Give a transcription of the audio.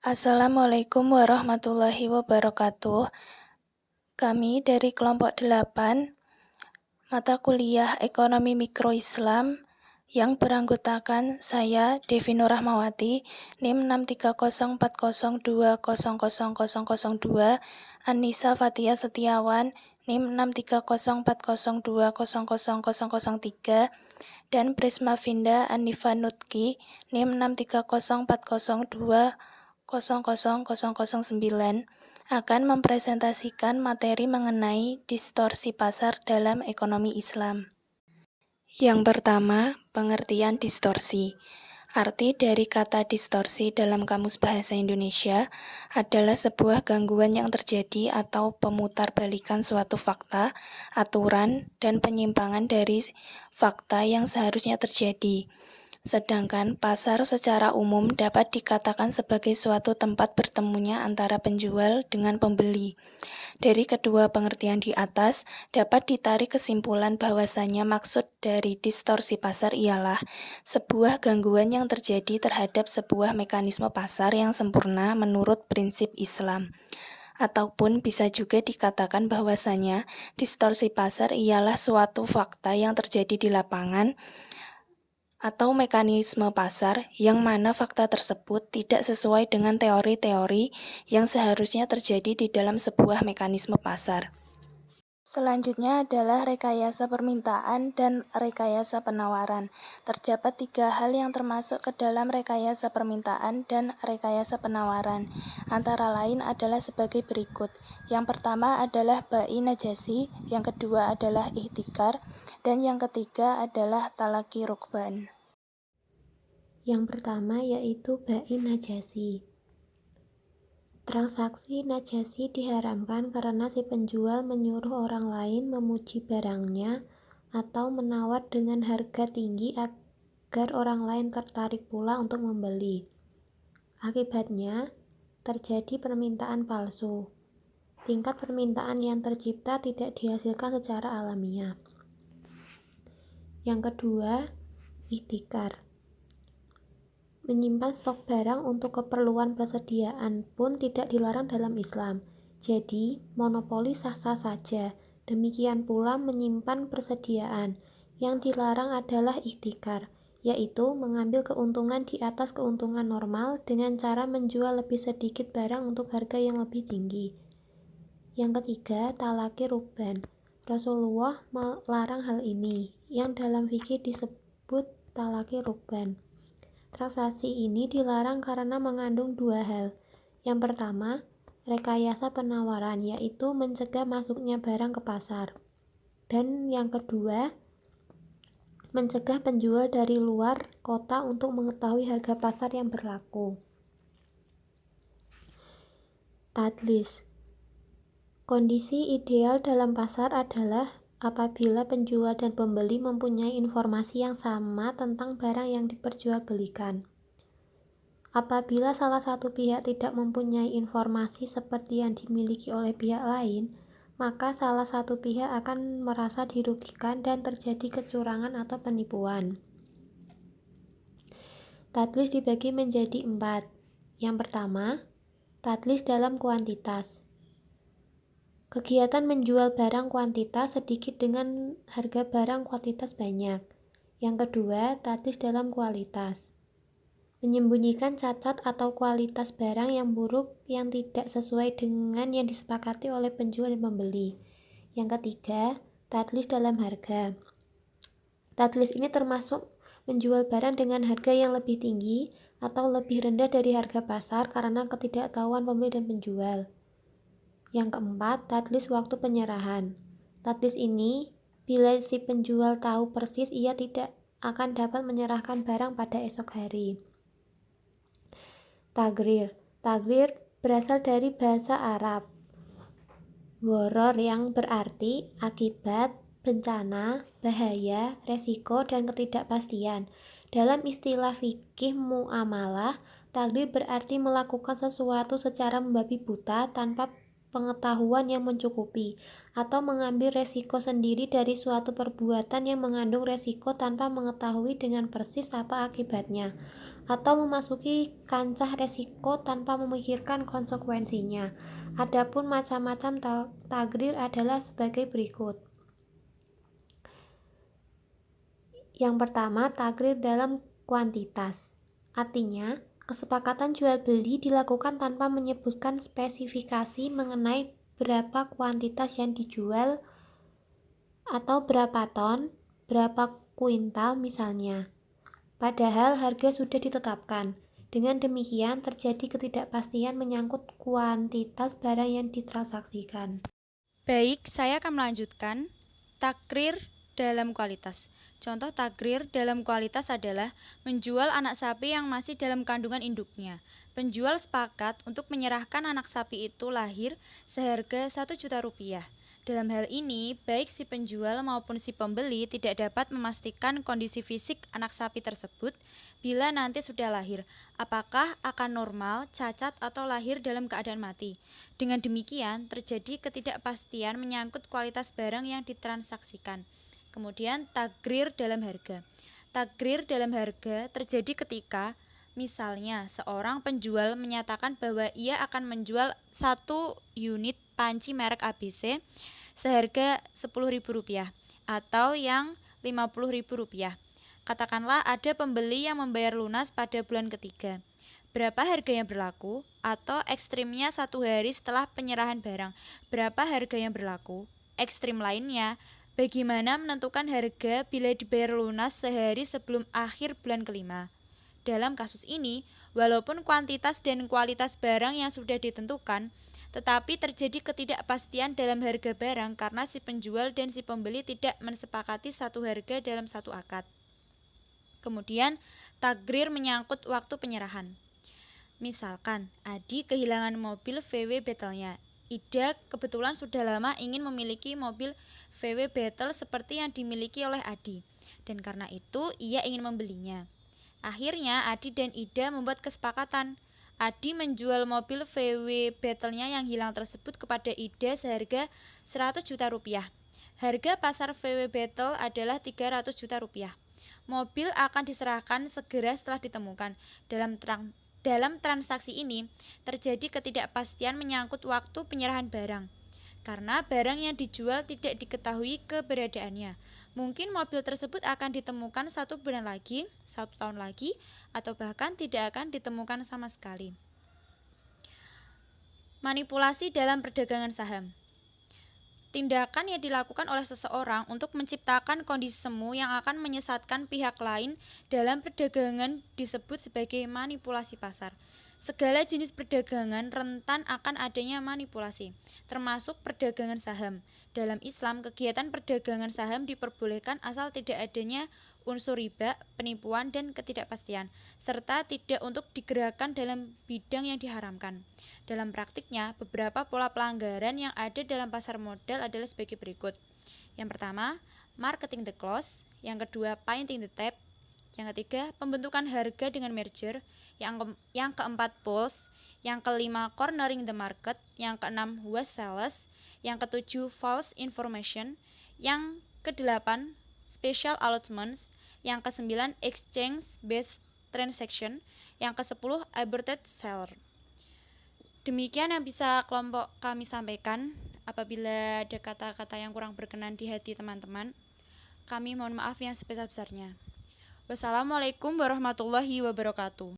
Assalamualaikum warahmatullahi wabarakatuh. Kami dari kelompok 8, mata kuliah Ekonomi Mikro Islam yang beranggotakan saya, Devi Nur Rahmawati, NIM 63040200002, Anissa Fatia Setiawan, NIM 63040200003, dan Prisma Vinda Anifa Nutki, NIM 63040200009, akan mempresentasikan materi mengenai distorsi pasar dalam ekonomi Islam. Yang pertama, pengertian distorsi. Arti dari kata distorsi dalam Kamus Bahasa Indonesia adalah sebuah gangguan yang terjadi atau pemutarbalikan suatu fakta, aturan, dan penyimpangan dari fakta yang seharusnya terjadi. Sedangkan pasar secara umum dapat dikatakan sebagai suatu tempat bertemunya antara penjual dengan pembeli. Dari kedua pengertian di atas, dapat ditarik kesimpulan bahwasannya maksud dari distorsi pasar ialah sebuah gangguan yang terjadi terhadap sebuah mekanisme pasar yang sempurna menurut prinsip Islam. Ataupun bisa juga dikatakan bahwasannya distorsi pasar ialah suatu fakta yang terjadi di lapangan atau mekanisme pasar yang mana fakta tersebut tidak sesuai dengan teori-teori yang seharusnya terjadi di dalam sebuah mekanisme pasar. Selanjutnya adalah rekayasa permintaan dan rekayasa penawaran. Terdapat 3 hal yang termasuk ke dalam rekayasa permintaan dan rekayasa penawaran. Antara lain adalah sebagai berikut. Yang pertama adalah bai najasi, yang kedua adalah ihtikar, dan yang ketiga adalah talaki rukban. Yang pertama yaitu bai najasi. Transaksi najasi diharamkan karena si penjual menyuruh orang lain memuji barangnya atau menawar dengan harga tinggi agar orang lain tertarik pula untuk membeli. Akibatnya, terjadi permintaan palsu. Tingkat permintaan yang tercipta tidak dihasilkan secara alamiah. Yang kedua, ihtikar. Menyimpan stok barang untuk keperluan persediaan pun tidak dilarang dalam Islam. Jadi, monopoli sah-sah saja. Demikian pula menyimpan persediaan. Yang dilarang adalah ihtikar, yaitu mengambil keuntungan di atas keuntungan normal dengan cara menjual lebih sedikit barang untuk harga yang lebih tinggi. Yang ketiga, talaki rukban. Rasulullah melarang hal ini, yang dalam fikih disebut talaki rukban. Transaksi ini dilarang karena mengandung 2 hal. Yang pertama, rekayasa penawaran, yaitu mencegah masuknya barang ke pasar. Dan yang kedua, mencegah penjual dari luar kota untuk mengetahui harga pasar yang berlaku. Tadlis. Kondisi ideal dalam pasar adalah apabila penjual dan pembeli mempunyai informasi yang sama tentang barang yang diperjualbelikan. Apabila salah satu pihak tidak mempunyai informasi seperti yang dimiliki oleh pihak lain, maka salah satu pihak akan merasa dirugikan dan terjadi kecurangan atau penipuan. Tadlis dibagi menjadi 4. Yang pertama, tadlis dalam kuantitas. Kegiatan menjual barang kuantitas sedikit dengan harga barang kuantitas banyak. Yang kedua, tadlis dalam kualitas. Menyembunyikan cacat atau kualitas barang yang buruk yang tidak sesuai dengan yang disepakati oleh penjual dan pembeli. Yang ketiga, tadlis dalam harga. Tadlis ini termasuk menjual barang dengan harga yang lebih tinggi atau lebih rendah dari harga pasar karena ketidaktahuan pembeli dan penjual. Yang keempat, tadlis waktu penyerahan. Tadlis ini, bila si penjual tahu persis ia tidak akan dapat menyerahkan barang pada esok hari. Tagrir. Tagrir berasal dari bahasa Arab. Gharar yang berarti akibat, bencana, bahaya, resiko, dan ketidakpastian. Dalam istilah fikih muamalah, tagrir berarti melakukan sesuatu secara membabi buta tanpa pengetahuan yang mencukupi, atau mengambil resiko sendiri dari suatu perbuatan yang mengandung resiko tanpa mengetahui dengan persis apa akibatnya, atau memasuki kancah resiko tanpa memikirkan konsekuensinya. Adapun macam-macam takrir adalah sebagai berikut. Yang pertama, takrir dalam kuantitas. Artinya, kesepakatan jual beli dilakukan tanpa menyebutkan spesifikasi mengenai berapa kuantitas yang dijual atau berapa ton, berapa kuintal misalnya. Padahal harga sudah ditetapkan. Dengan demikian, terjadi ketidakpastian menyangkut kuantitas barang yang ditransaksikan. Baik, saya akan melanjutkan takrir dalam kualitas. Contoh takrir dalam kualitas adalah menjual anak sapi yang masih dalam kandungan induknya. Penjual sepakat untuk menyerahkan anak sapi itu lahir seharga 1 juta rupiah. Dalam hal ini, baik si penjual maupun si pembeli tidak dapat memastikan kondisi fisik anak sapi tersebut bila nanti sudah lahir, apakah akan normal, cacat, atau lahir dalam keadaan mati. Dengan demikian, terjadi ketidakpastian menyangkut kualitas barang yang ditransaksikan. Kemudian, takrir dalam harga. Takrir dalam harga terjadi ketika, misalnya, seorang penjual menyatakan bahwa ia akan menjual 1 unit panci merek ABC seharga Rp10.000 atau yang Rp50.000. Katakanlah ada pembeli yang membayar lunas pada bulan ketiga. Berapa harga yang berlaku? Atau ekstrimnya 1 hari setelah penyerahan barang. Berapa harga yang berlaku? Ekstrim lainnya, bagaimana menentukan harga bila dibayar lunas sehari sebelum akhir bulan kelima? Dalam kasus ini, walaupun kuantitas dan kualitas barang yang sudah ditentukan, tetapi terjadi ketidakpastian dalam harga barang karena si penjual dan si pembeli tidak mensepakati satu harga dalam satu akad. Kemudian, takrir menyangkut waktu penyerahan. Misalkan, Adi kehilangan mobil VW Battle-nya. Ida kebetulan sudah lama ingin memiliki mobil VW Battle seperti yang dimiliki oleh Adi, dan karena itu ia ingin membelinya. Akhirnya Adi dan Ida membuat kesepakatan. Adi menjual mobil VW Battle-nya yang hilang tersebut kepada Ida seharga 100 juta rupiah. Harga pasar VW Battle adalah 300 juta rupiah. Mobil akan diserahkan segera setelah ditemukan. Dalam transaksi ini, terjadi ketidakpastian menyangkut waktu penyerahan barang, karena barang yang dijual tidak diketahui keberadaannya. Mungkin mobil tersebut akan ditemukan 1 bulan lagi, 1 tahun lagi, atau bahkan tidak akan ditemukan sama sekali. Manipulasi dalam perdagangan saham. Tindakan yang dilakukan oleh seseorang untuk menciptakan kondisi semu yang akan menyesatkan pihak lain dalam perdagangan disebut sebagai manipulasi pasar. Segala jenis perdagangan rentan akan adanya manipulasi, termasuk perdagangan saham. Dalam Islam, kegiatan perdagangan saham diperbolehkan asal tidak adanya unsur riba, penipuan, dan ketidakpastian, serta tidak untuk digerakkan dalam bidang yang diharamkan. Dalam praktiknya, beberapa pola pelanggaran yang ada dalam pasar modal adalah sebagai berikut. Yang pertama, marketing the close. Yang kedua, painting the tape. Yang ketiga, pembentukan harga dengan merger. Yang keempat, pulse. Yang kelima, cornering the market. Yang keenam, was sales. Yang ketujuh, false information. Yang kedelapan, special allotments. Yang kesembilan, exchange based transaction. Yang kesepuluh, aborted seller. Demikian yang bisa kelompok kami sampaikan. Apabila ada kata-kata yang kurang berkenan di hati teman-teman, kami mohon maaf yang sebesar-besarnya. Wassalamualaikum warahmatullahi wabarakatuh.